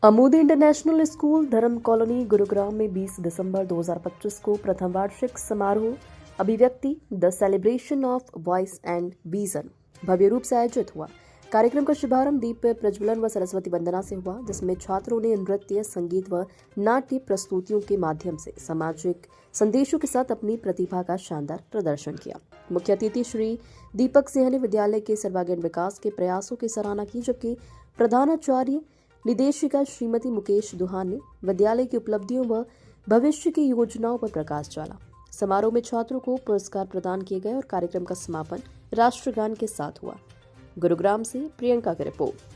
अमूदी international school Dharam colony Gurugram में 20 दिसंबर 2025 को प्रथम वार्षिक समारोह Abhivyakti the celebration of voice and vision भव्य रूप से आयोजित हुआ। कार्यक्रम का शुभारंभ दीप प्रज्वलन व सरस्वती वंदना से हुआ, जिसमें छात्रों ने नृत्य, संगीत व नाट्य प्रस्तुतियों के माध्यम से सामाजिक संदेशों के साथ अपनी प्रतिभा का शानदार प्रदर्शन किया। मुख्य अतिथि श्री दीपक सिंह ने विद्यालय के सर्वांगीण विकास के प्रयासों की सराहना की, जबकि प्रधानाचार्य निदेशिका श्रीमती मुकेश दुहान ने विद्यालय की उपलब्धियों व भविष्य की योजनाओं पर प्रकाश डाला। समारोह में छात्रों को पुरस्कार प्रदान किए गए और कार्यक्रम का समापन राष्ट्रगान के साथ हुआ। गुरुग्राम से प्रियंका की रिपोर्ट।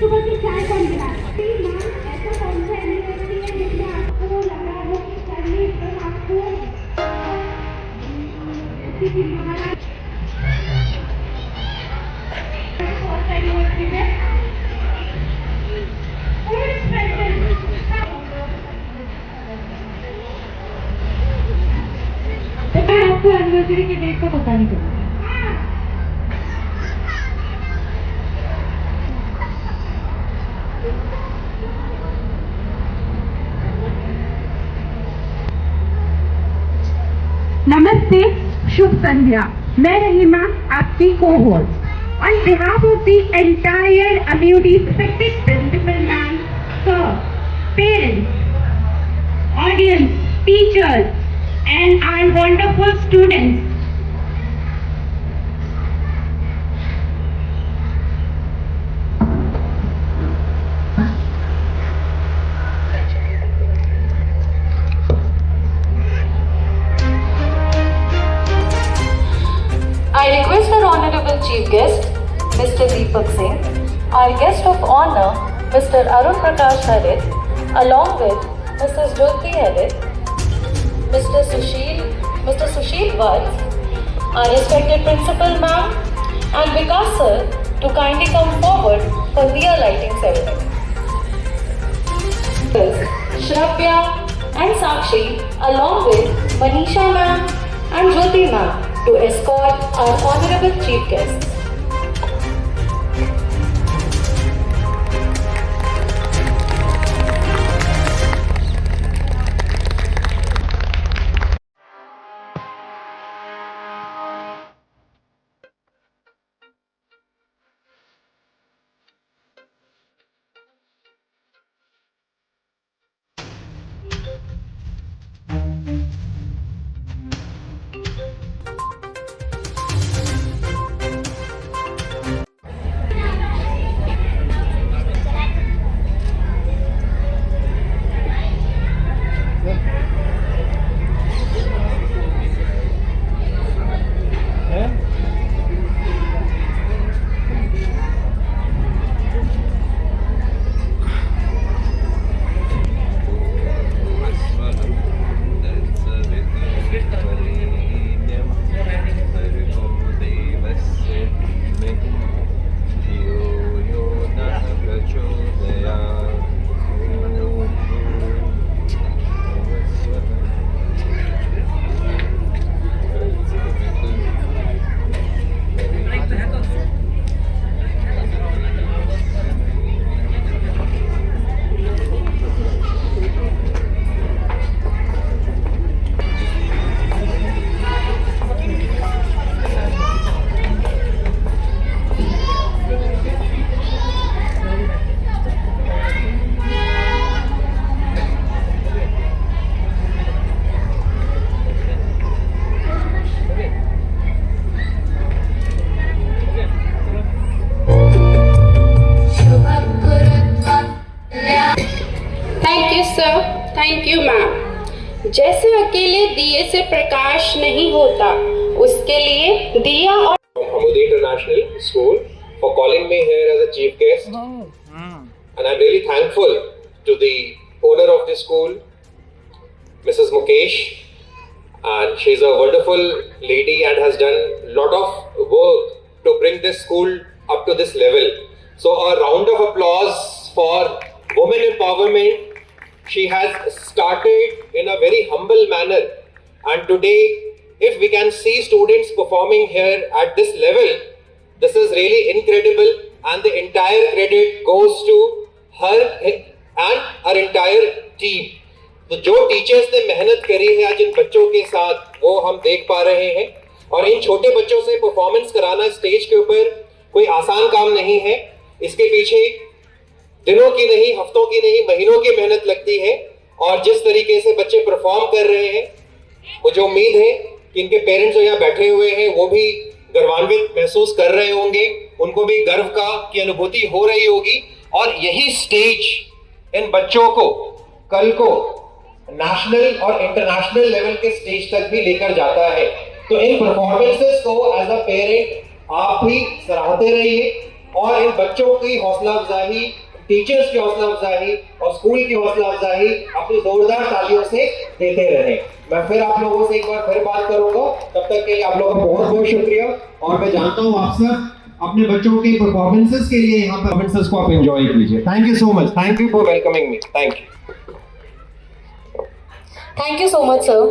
सुबह की चाय कौन गिराता है? ऐसा कौन सा यूनिवर्सिटी है जिसमें आपको लगा हो कि चलिए तो आपको किसी महाराज कौन सा यूनिवर्सिटी है? तो मैं आपको यूनिवर्सिटी के डेट का पता नहीं करूँगा। नमस्ते, शुभ संध्या। मैं रहीमा, आपकी co-host. On behalf of the entire Amudi respected principal ma'am, sir, parents, audience, teachers, and our wonderful students, I request our Honorable Chief Guest, Mr. Deepak Singh, our guest of honor, Mr. Arun Prakash Harit, along with Mrs. Jyoti Harit, Mr. Sushil Vats, our respected Principal Ma'am, and Vikas Sir to kindly come forward for rear lighting ceremony. Shravya and Sakshi, along with Manisha Ma'am and Jyoti Ma'am, to escort our honorable chief guests. Sir, thank you ma'am. जैसे अकेले दिए से प्रकाश नहीं होता, उसके लिए दिया और Hammoudi International School for calling me here as a chief guest. And I'm really thankful to the owner of the school, Mrs. Mukesh. And she's a wonderful lady and has done a lot of work to bring this school up to this level. So a round of applause for women empowerment. She has started in a very humble manner. And today, if we can see students performing here at this level, this is really incredible, and the entire credit goes to her and her entire team. तो जो teachers ने मेहनत करी है आज इन बच्चों के साथ, वो हम देख पा रहे हैं। और इन छोटे बच्चों से परफॉर्मेंस कराना स्टेज के ऊपर कोई आसान काम नहीं है। इसके पीछे दिनों की नहीं, हफ्तों की नहीं, महीनों की मेहनत लगती है। और जिस तरीके से बच्चे परफॉर्म कर रहे हैं, मुझे उम्मीद है कि इनके पेरेंट्स जो यहाँ बैठे हुए हैं वो भी गर्वान्वित महसूस कर रहे होंगे, उनको भी गर्व की अनुभूति हो रही होगी। और यही स्टेज इन बच्चों को कल को नेशनल और इंटरनेशनल लेवल के स्टेज तक भी लेकर जाता है। तो इन परफॉर्मेंसेस को एज अ पेरेंट आप भी सराहते रहिए और इन बच्चों की हौसला अफजाई, टीचर्स की हौसला अफजाई और स्कूल की हौसला अफजाई अपनी जोरदार तालियों से देते रहें। मैं फिर आप लोगों से एक बार फिर बात करूंगा। तब तक के लिए आप लोगों का बहुत बहुत शुक्रिया। और मैं जानता हूँ आप सब अपने बच्चों के परफॉर्मेंसेस के लिए यहाँ पर परफॉर्मेंसेस को आप एंजॉय कीजिए। Thank you so much. Thank you for welcoming me. Thank you. Thank you so much, sir.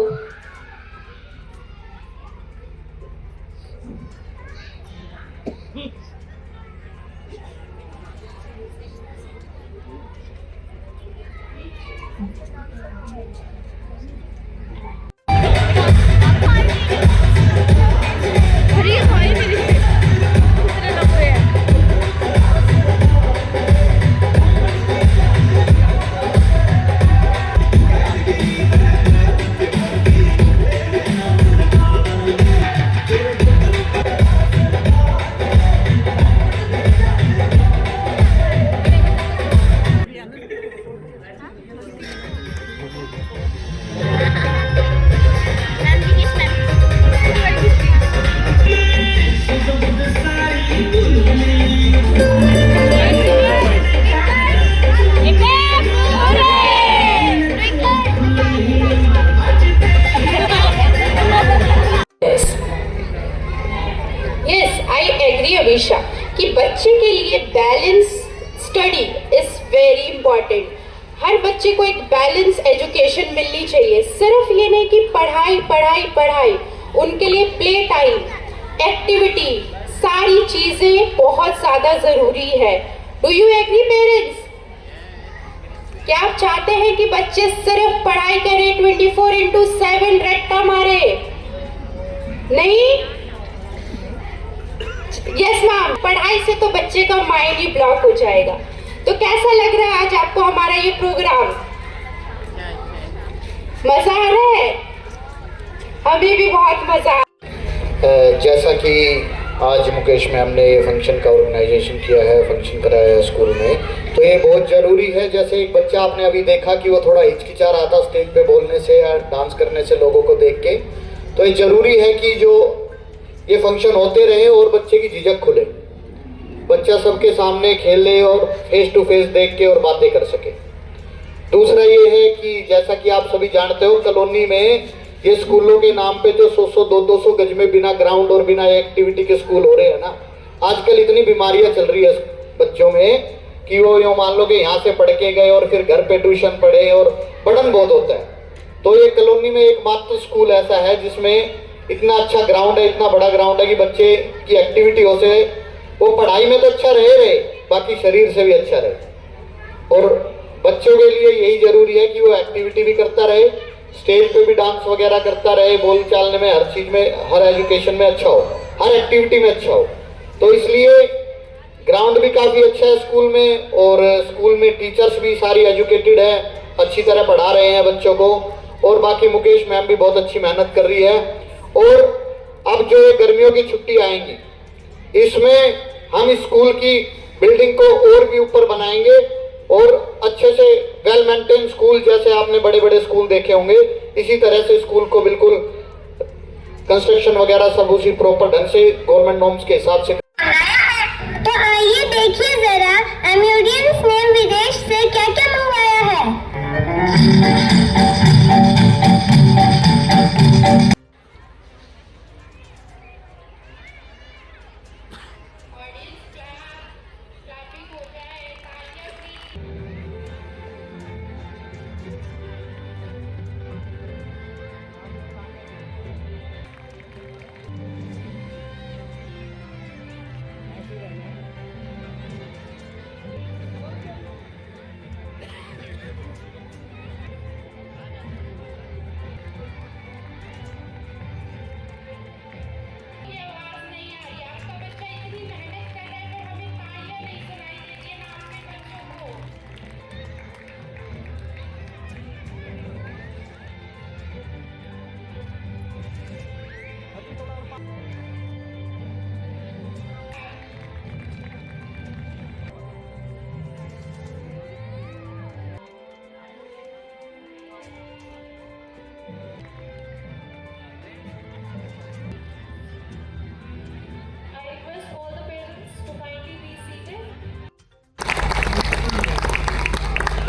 कि बच्चे के लिए balance study is very important. हर बच्चे को एक बैलेंस एजुकेशन मिलनी चाहिए। सिर्फ ये नहीं कि पढ़ाई पढ़ाई पढ़ाई, उनके लिए प्ले टाइम, एक्टिविटी, सारी चीजें बहुत ज्यादा जरूरी है। Do you agree parents? क्या आप चाहते हैं कि बच्चे सिर्फ पढ़ाई करें, 24/7 रट्टा मारे? नहीं। यस मैम, पढ़ाई से तो बच्चे का माइंड ही ब्लॉक हो जाएगा। तो कैसा लग रहा है आज आपको हमारा ये प्रोग्राम? मजा आ रहा है? हमें भी बहुत मजा आ। जैसा कि आज मुकेश मैम ने ये फंक्शन का ऑर्गेनाइजेशन किया है, फंक्शन कराया है स्कूल में, तो ये बहुत ज़रूरी है। जैसे एक बच्चा आपने अभी देखा कि वो थोड़ा हिचकिचा रहा था स्टेज पे बोलने से या डांस करने से लोगों को देख के, तो ये ज़रूरी है कि जो ये फंक्शन होते रहे और बच्चे की झिझक खुले, बच्चा सबके सामने खेले और फेस टू फेस देख के और बातें कर सके। दूसरा ये है कि जैसा कि आप सभी जानते हो, कॉलोनी में ये स्कूलों के नाम पे जो 100-100, 200 गज में बिना ग्राउंड और बिना एक्टिविटी के स्कूल हो रहे हैं ना, आजकल इतनी बीमारियां चल रही है बच्चों में कि वो यूँ मान लो कि यहाँ से पढ़ के गए और फिर घर पे ट्यूशन पढ़े और बर्डन बहुत होता है। तो ये कॉलोनी में एकमात्र स्कूल ऐसा है जिसमें इतना अच्छा ग्राउंड है, इतना बड़ा ग्राउंड है कि बच्चे की एक्टिविटी हो से वो पढ़ाई में तो अच्छा रहे, बाकी शरीर से भी अच्छा रहे। और बच्चों के लिए यही जरूरी है कि वो एक्टिविटी भी करता रहे, स्टेज पे भी डांस वगैरह करता रहे, बोल चालने में, हर चीज़ में, हर एजुकेशन में अच्छा हो, हर एक्टिविटी में अच्छा हो। तो इसलिए ग्राउंड भी काफ़ी अच्छा है स्कूल में, और स्कूल में टीचर्स भी सारी एजुकेटेड है, अच्छी तरह पढ़ा रहे हैं बच्चों को, और बाकी मुकेश मैम भी बहुत अच्छी मेहनत कर रही है। और अब जो ये गर्मियों की छुट्टी आएंगी, इसमें हम स्कूल की बिल्डिंग को और भी ऊपर बनाएंगे और अच्छे से वेल मेंटेन स्कूल, जैसे आपने बड़े बड़े स्कूल देखे होंगे, इसी तरह से स्कूल को बिल्कुल कंस्ट्रक्शन वगैरह सब उसी प्रॉपर ढंग से गवर्नमेंट नॉर्म्स के हिसाब से। तो आइए देखिए जरा एम्यूडियंस ने विदेश से क्या क्या मंगवाया है।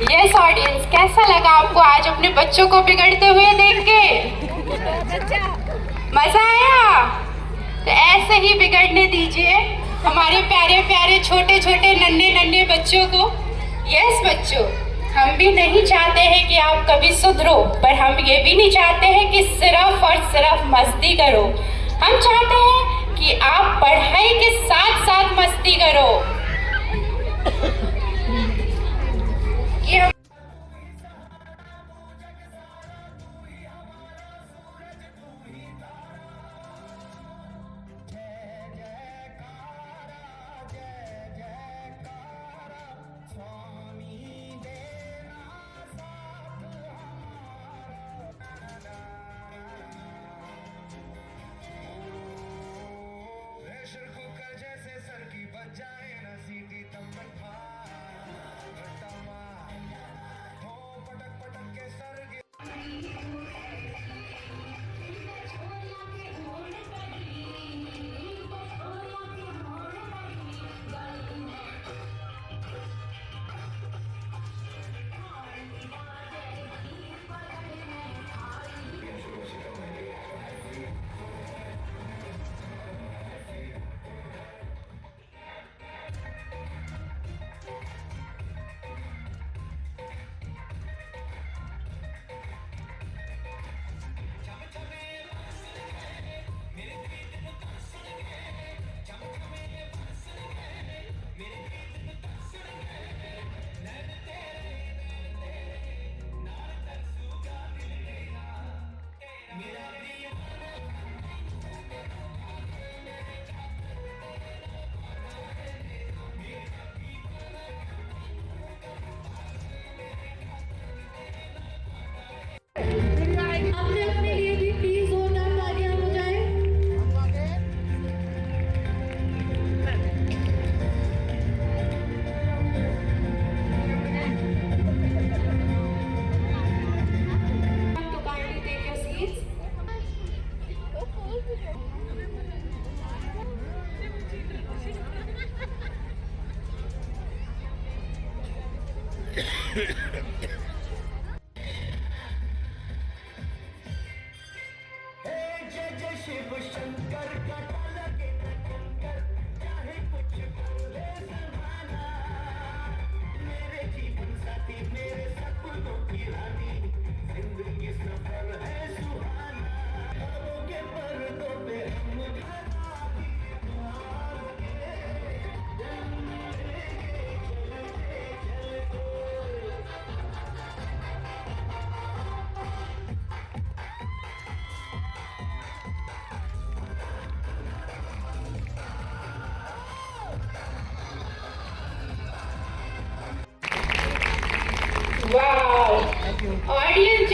यस ऑडियंस, कैसा लगा आपको आज अपने बच्चों को बिगड़ते हुए देख के? मजा आया? तो ऐसे ही बिगड़ने दीजिए हमारे प्यारे प्यारे छोटे छोटे नन्हे नन्हे बच्चों को। यस बच्चों, हम भी नहीं चाहते हैं कि आप कभी सुधरो, पर हम ये भी नहीं चाहते हैं कि सिर्फ और सिर्फ मस्ती करो। हम चाहते हैं कि आप पढ़ाई के साथ साथ मस्ती करो। ऑडियंस,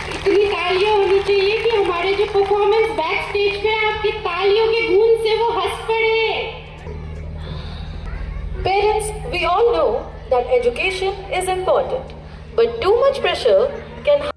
इतनी तालियां होनी चाहिए कि हमारे जो परफॉर्मेंस बैक स्टेज पे आपकी तालियों के गूंज से वो हंस पड़े। Parents, We all know that education is important, but too much pressure can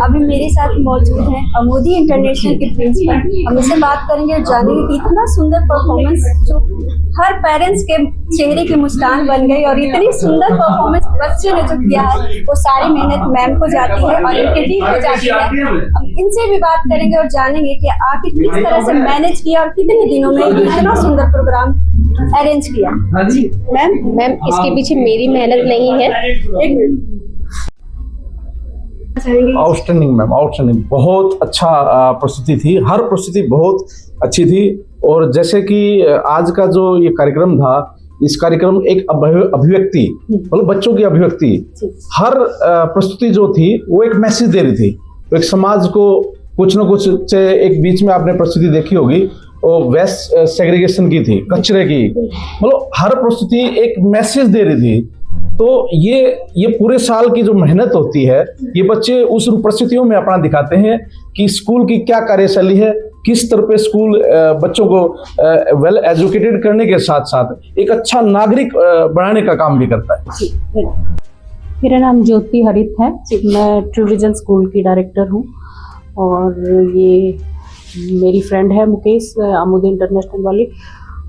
अभी मेरे साथ मौजूद हैं अमोदी इंटरनेशनल के प्रिंसिपल। हम इससे बात करेंगे और जानेंगे कि इतना सुंदर परफॉर्मेंस जो हर पेरेंट्स के चेहरे की मुस्कान बन गई, और इतनी सुंदर परफॉर्मेंस बच्चे ने जो किया है वो सारी मेहनत मैम को जाती है और इनके टीम को जाती है। हम इनसे भी बात करेंगे और जानेंगे कि आखिर किस तरह से मैनेज किया और कितने दिनों में इतना सुंदर प्रोग्राम अरेंज किया। मैम इसके पीछे मेरी मेहनत नहीं है। आउटस्टैंडिंग मैम, आउटस्टैंडिंग, बहुत अच्छा प्रस्तुति थी, हर प्रस्तुति बहुत अच्छी थी। और जैसे कि आज का जो ये कार्यक्रम था, इस कार्यक्रम एक अभिव्यक्ति, मतलब बच्चों की अभिव्यक्ति, हर प्रस्तुति जो थी वो एक मैसेज दे रही थी, तो एक समाज को कुछ न कुछ से। एक बीच में आपने प्रस्तुति देखी होगी, वो वेस्ट सेग्रीगेशन की थी, कचरे की, मतलब हर प्रस्तुति एक मैसेज दे रही थी। तो ये पूरे साल की जो मेहनत होती है, ये बच्चे उस परिस्थितियों में अपना दिखाते हैं कि स्कूल की क्या कार्यशैली है, किस तरह पे स्कूल बच्चों को वेल एजुकेटेड करने के साथ साथ एक अच्छा नागरिक बनाने का काम भी करता है। मेरा नाम ज्योति हरित है, मैं ट्रू विजन स्कूल की डायरेक्टर हूँ, और ये मेरी फ्रेंड है मुकेश, अमोदी इंटरनेशनल वाली।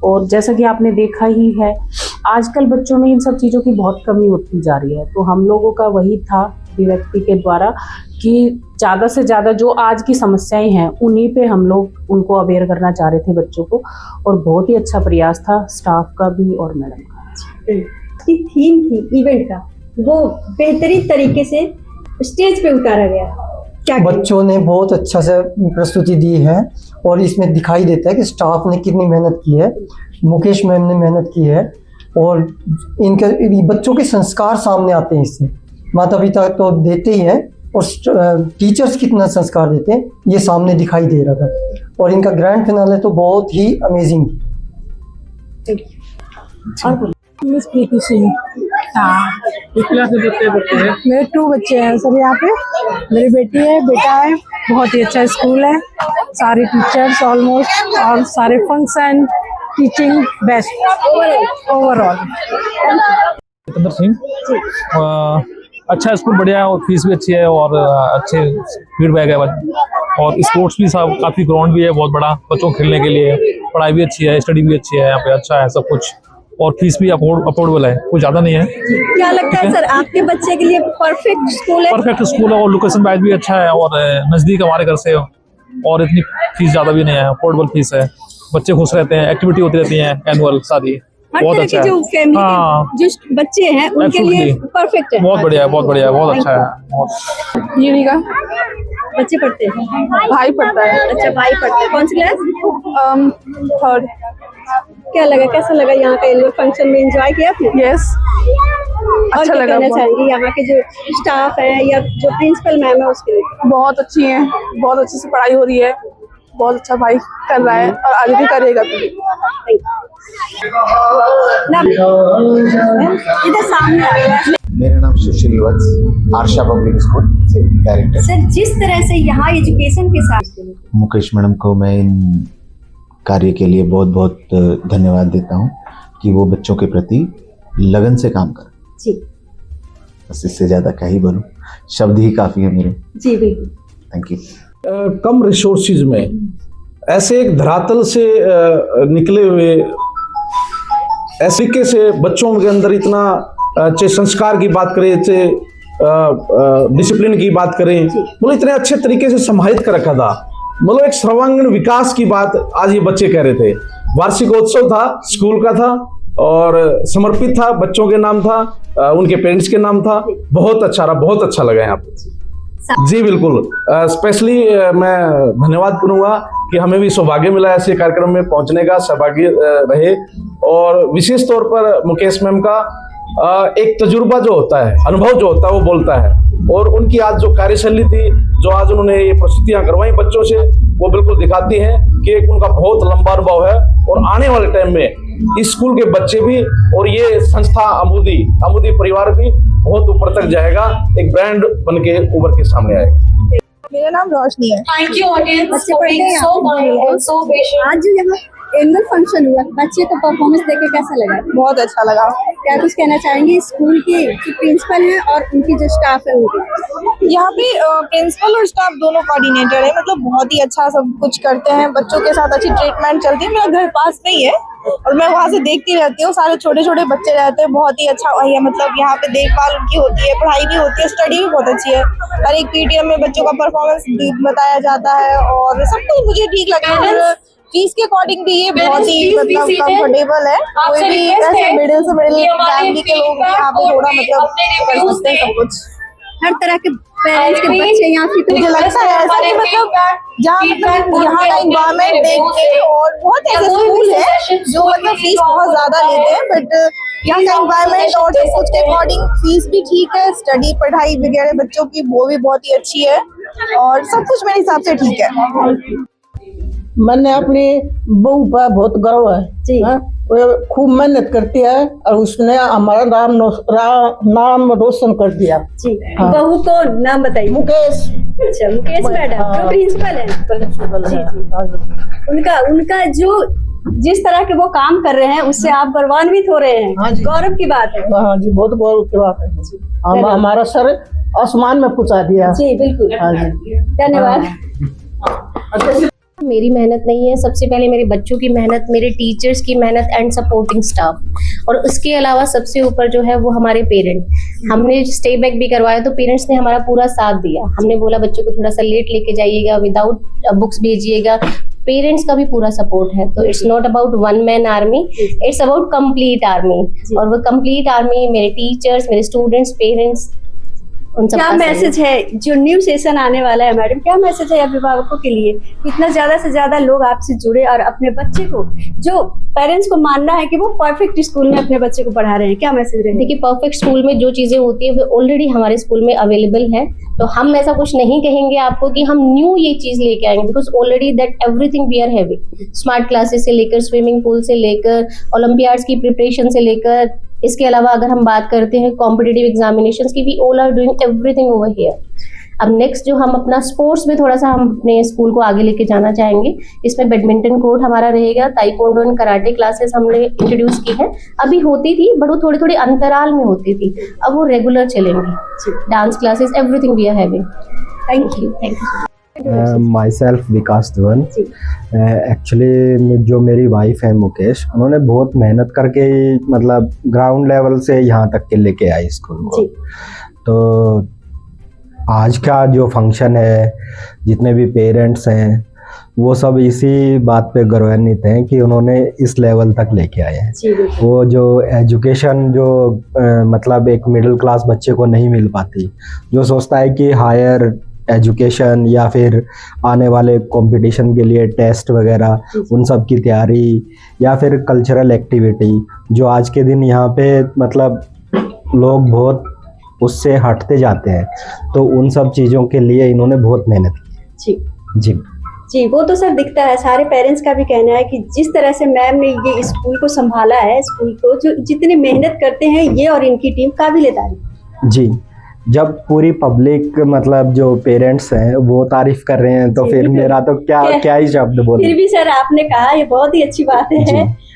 और जैसा कि आपने देखा ही है, आजकल बच्चों में इन सब चीज़ों की बहुत कमी होती जा रही है। तो हम लोगों का वही था अभिव्यक्ति के द्वारा कि ज़्यादा से ज़्यादा जो आज की समस्याएं हैं उन्हीं पे हम लोग उनको अवेयर करना चाह रहे थे बच्चों को, और बहुत ही अच्छा प्रयास था स्टाफ का भी और मैडम का। की थीम थी इवेंट का, वो बेहतरीन तरीके से स्टेज पे उतारा गया। क्या बच्चों ने बहुत अच्छा से प्रस्तुति दी है, और इसमें दिखाई देता है कि स्टाफ ने कितनी मेहनत की है, मुकेश मैम ने मेहनत की है, और इनके बच्चों के संस्कार सामने आते हैं इससे। माता पिता तो देते ही हैं, और टीचर्स कितना संस्कार देते हैं ये सामने दिखाई दे रहा था। और इनका ग्रैंड फिनाले तो बहुत ही अमेजिंग। मिस प्रीति सिंह। हाँ, क्लास में बच्चे हैं? मेरे 2 बच्चे हैं सर यहाँ पे, मेरी बेटी है, बेटा है। बहुत ही अच्छा स्कूल है, सारे टीचर्स ऑलमोस्ट, और सारे function, teaching best overall. Jitendra Singh. अच्छा स्कूल बढ़िया है, और फीस भी अच्छी है, और अच्छे फीडबैक है, और स्पोर्ट्स भी सब, काफ़ी ग्राउंड भी है बहुत बड़ा बच्चों को खेलने के लिए, पढ़ाई भी अच्छी है, स्टडी भी अच्छी है यहाँ पे, अच्छा है सब कुछ, और फीस भी अफोर्डेबल है, कुछ ज़्यादा नहीं है। क्या लगता है सर आपके बच्चे के लिए परफेक्ट स्कूल है? परफेक्ट स्कूल है, और लोकेशन वाइज भी अच्छा है, और नज़दीक हमारे घर से, और इतनी फीस ज़्यादा भी नहीं है, अफोर्डेबल फीस है, बच्चे खुश रहते हैं, एक्टिविटी होती रहती है एनुअल सारी, बहुत अच्छा है। जो फैमिली के जो बच्चे हैं उनके लिए परफेक्ट है। बहुत बढ़िया है, बहुत बढ़िया है, बहुत अच्छा है। ये का बच्चे पढ़ते हैं? भाई पढ़ता है। अच्छा, भाई पढ़ता है। कौन सी क्लास? 3rd। क्या लगा, कैसा लगा यहाँ का एनुअल फंक्शन में? एंजॉय किया आपने? यस। अच्छा लगा कहना बहुत। चाहेंगे यहाँ के जो स्टाफ है या जो प्रिंसिपल मैम है उसके लिए? बहुत अच्छी है, बहुत अच्छे से पढ़ाई हो रही है, बहुत अच्छा भाई कर रहा है और आगे भी करेगा भी। इधर सामने आ गया। मेरा नाम सुशील वत्स, आरशा पब्लिक स्कूल डायरेक्टर। सर, जिस तरह से यहाँ एजुकेशन के साथ मुकेश मैडम को मैं इन कार्य के लिए बहुत बहुत धन्यवाद देता हूँ कि वो बच्चों के प्रति लगन से काम कर। जी बस इससे ज़्यादा क्या ही बोलूँ, शब्द ही काफ़ी है मेरे। जी बिल्कुल। Thank you. कम रिसोर्सेज में ऐसे एक धरातल से निकले हुए ऐसे तरीके से बच्चों के अंदर इतना चाहे संस्कार की बात करें, चाहे डिसिप्लिन की बात करें, मतलब इतने अच्छे तरीके से समाहित कर रखा था। मतलब एक सर्वांगीण विकास की बात आज ये बच्चे कह रहे थे। वार्षिकोत्सव था, स्कूल का था और समर्पित था, बच्चों के नाम था, उनके पेरेंट्स के नाम था। बहुत अच्छा रहा, बहुत अच्छा लगा यहाँ पे। जी बिल्कुल, स्पेशली मैं धन्यवाद करूंगा कि हमें भी सौभाग्य मिला ऐसे कार्यक्रम में पहुंचने का, सौभाग्य रहे। और विशेष तौर पर मुकेश मैम का एक तजुर्बा जो होता है, अनुभव जो होता है वो बोलता है। और उनकी आज जो कार्यशैली थी, जो आज उन्होंने ये प्रस्तुतियां करवाई बच्चों से, वो बिल्कुल दिखाती हैं कि एक उनका बहुत लंबा अनुभव है। और आने वाले टाइम में इस स्कूल के बच्चे भी और ये संस्था अमूदी परिवार भी बहुत ऊपर तक जाएगा, एक ब्रांड बन के उभर के सामने आएगा। मेरा नाम रोशनी है। Thank you audience बच्चे for पढ़ते being हैं so यहाँ पे। kind and so patient. आज जो यहाँ एनुअल फंक्शन हुआ, बच्चे को परफॉर्मेंस देके कैसा लगा? बहुत अच्छा लगा। क्या कुछ कहना चाहेंगे स्कूल की जो प्रिंसिपल है और उनकी जो स्टाफ है उनकी? यहाँ पे प्रिंसिपल और स्टाफ दोनों कोऑर्डिनेटर है, मतलब बहुत ही अच्छा सब कुछ करते हैं, बच्चों के साथ अच्छी ट्रीटमेंट चलती है। मेरा घर पास में ही है और मैं वहाँ से देखती रहती हूँ, सारे छोटे छोटे बच्चे रहते हैं, बहुत ही अच्छा है। मतलब यहाँ पे देखभाल उनकी होती है, पढ़ाई भी होती है, स्टडी भी बहुत अच्छी है। और एक पीटीएम में बच्चों का परफॉर्मेंस बताया जाता है और सब कुछ मुझे ठीक लगा। और फीस के अकॉर्डिंग भी ये बहुत ही मतलब कंफर्टेबल है। कोई भी ऐसे मिडिल से मिडिल फैमिली के लोग यहाँ पे थोड़ा मतलब कर सकते हैं सब कुछ। हर तरह के पेरेंट्स के बच्चे यहाँ फिट मुझे लगता है ऐसा कि मतलब जहाँ मतलब यहाँ का इन्वायरमेंट देख के, और बहुत ऐसे स्कूल है जो मतलब फीस बहुत ज्यादा लेते हैं, बट यहाँ का इन्वायरमेंट और सब कुछ के अकॉर्डिंग फीस भी ठीक है, स्टडी पढ़ाई वगैरह बच्चों की वो भी बहुत ही अच्छी है और सब कुछ मेरे हिसाब से ठीक है। मैंने अपनी बहू पर बहुत गर्व है जी। वो खूब मेहनत करती है और उसने हमारा नाम रोशन कर दिया। जी हाँ। बहू को नाम बताइए। मुकेश। अच्छा, मुकेश मैडम जो प्रिंसिपल है। प्रिंसिपल है। उनका जो जिस तरह के वो काम कर रहे हैं उससे आप गौरवान्वित हो रहे हैं। हाँ जी। गौरव की बात है। हाँ जी, बहुत गौरव की बात है। हमारा सर आसमान में पहुंचा दिया। जी बिल्कुल। हाँ जी, धन्यवाद। मेरी मेहनत नहीं है, सबसे पहले मेरे बच्चों की मेहनत, मेरे टीचर्स की मेहनत एंड सपोर्टिंग स्टाफ। और उसके अलावा सबसे ऊपर जो है वो हमारे पेरेंट। हमने स्टे बैक भी करवाया तो पेरेंट्स ने हमारा पूरा साथ दिया। हमने बोला बच्चों को थोड़ा सा लेट लेके जाइएगा, विदाउट बुक्स भेजिएगा। पेरेंट्स का भी पूरा सपोर्ट है। तो it's not about one man army, it's about complete army. और वो कंप्लीट आर्मी मेरे टीचर्स, मेरे स्टूडेंट्स, पेरेंट्स, उन सब क्या मैसेज है जो न्यू सेशन आने वाला है मैडम, क्या मैसेज है अभिभावकों के लिए? इतना ज्यादा से ज्यादा लोग आपसे जुड़े और अपने बच्चे को, जो पेरेंट्स को मानना है कि वो परफेक्ट स्कूल में अपने बच्चे को पढ़ा रहे हैं, क्या मैसेज रहेगा? देखिए, परफेक्ट स्कूल में जो चीजें होती है वो ऑलरेडी हमारे स्कूल में अवेलेबल है। तो हम ऐसा कुछ नहीं कहेंगे आपको कि हम न्यू ये चीज लेके आएंगे, because already that everything we are having. Smart classes से लेकर, स्विमिंग पूल से लेकर, ओलंपियाड्स की प्रिपरेशन से लेकर, इसके अलावा अगर हम बात करते हैं कॉम्पिटिटिव एग्जामिनेशंस की, we all are doing everything over here. अब नेक्स्ट जो हम अपना स्पोर्ट्स में थोड़ा सा हम अपने स्कूल को आगे लेके जाना चाहेंगे। इसमें बैडमिंटन कोर्ट हमारा रहेगा, ताइक्वांडो एंड कराटे क्लासेस हमने इंट्रोड्यूस की है। अभी होती थी बट वो थोड़ी थोड़ी अंतराल में होती थी, अब वो रेगुलर चलेंगी। Dance classes, everything we are having. Thank you. Myself Vikas Dhawan. Actually जो मेरी वाइफ है मुकेश, उन्होंने बहुत मेहनत करके मतलब ग्राउंड लेवल से यहाँ तक के लेके आई स्कूल को। तो आज का जो फंक्शन है, जितने भी पेरेंट्स हैं वो सब इसी बात पे गौरवान्वित हैं कि उन्होंने इस लेवल तक लेके आए हैं। वो जो एजुकेशन जो मतलब एक मिडिल क्लास बच्चे को नहीं मिल पाती, जो सोचता है कि हायर एजुकेशन या फिर आने वाले कंपटीशन के लिए टेस्ट वगैरह, उन सब की तैयारी या फिर कल्चरल एक्टिविटी, जो आज के दिन यहाँ पे मतलब लोग बहुत उससे हटते जाते हैं, तो उन सब चीज़ों के लिए इन्होंने बहुत मेहनत की। जी जी जी, वो तो सब दिखता है। सारे पेरेंट्स का भी कहना है कि जिस तरह से मैम ने ये स्कूल को संभाला है, स्कूल को जो जितनी मेहनत करते हैं ये और इनकी टीम काबिल-ए-तारीफ। जी, जब पूरी पब्लिक मतलब जो पेरेंट्स हैं वो तारीफ कर रहे हैं तो फिर मेरा तो क्या ही शब्द बोले। फिर भी सर आपने कहा ये बहुत ही अच्छी बात है,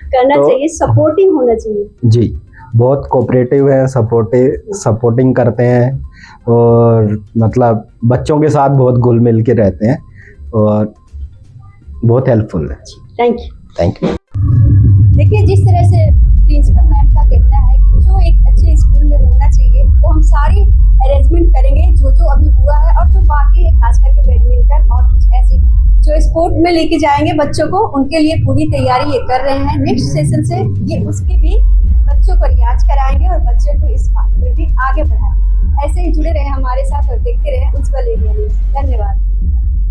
करना चाहिए, सपोर्टिंग होना चाहिए। जी, बहुत कोऑपरेटिव है, सपोर्टिंग करते हैं और मतलब बच्चों के साथ बहुत घुल मिल के रहते हैं और बहुत हेल्पफुल है। Thank you. देखिए, जिस तरह से प्रिंसिपल मैम का कहना है कि जो एक अच्छे स्कूल में होना चाहिए वो हम सारी अरेंजमेंट करेंगे जो अभी हुआ है, और जो बाकी है खास करके बैडमिंटन और कुछ ऐसे जो स्पोर्ट में लेके जाएंगे बच्चों को, उनके लिए पूरी तैयारी ये कर रहे हैं। नेक्स्ट सेशन से ये उसकी भी बच्चों को रियाज कराएंगे और बच्चों को इस बात में भी आगे बढ़ाएंगे। ऐसे ही जुड़े रहे हमारे साथ और देखते रहे उज्ज्वल इंडिया न्यूज़। धन्यवाद।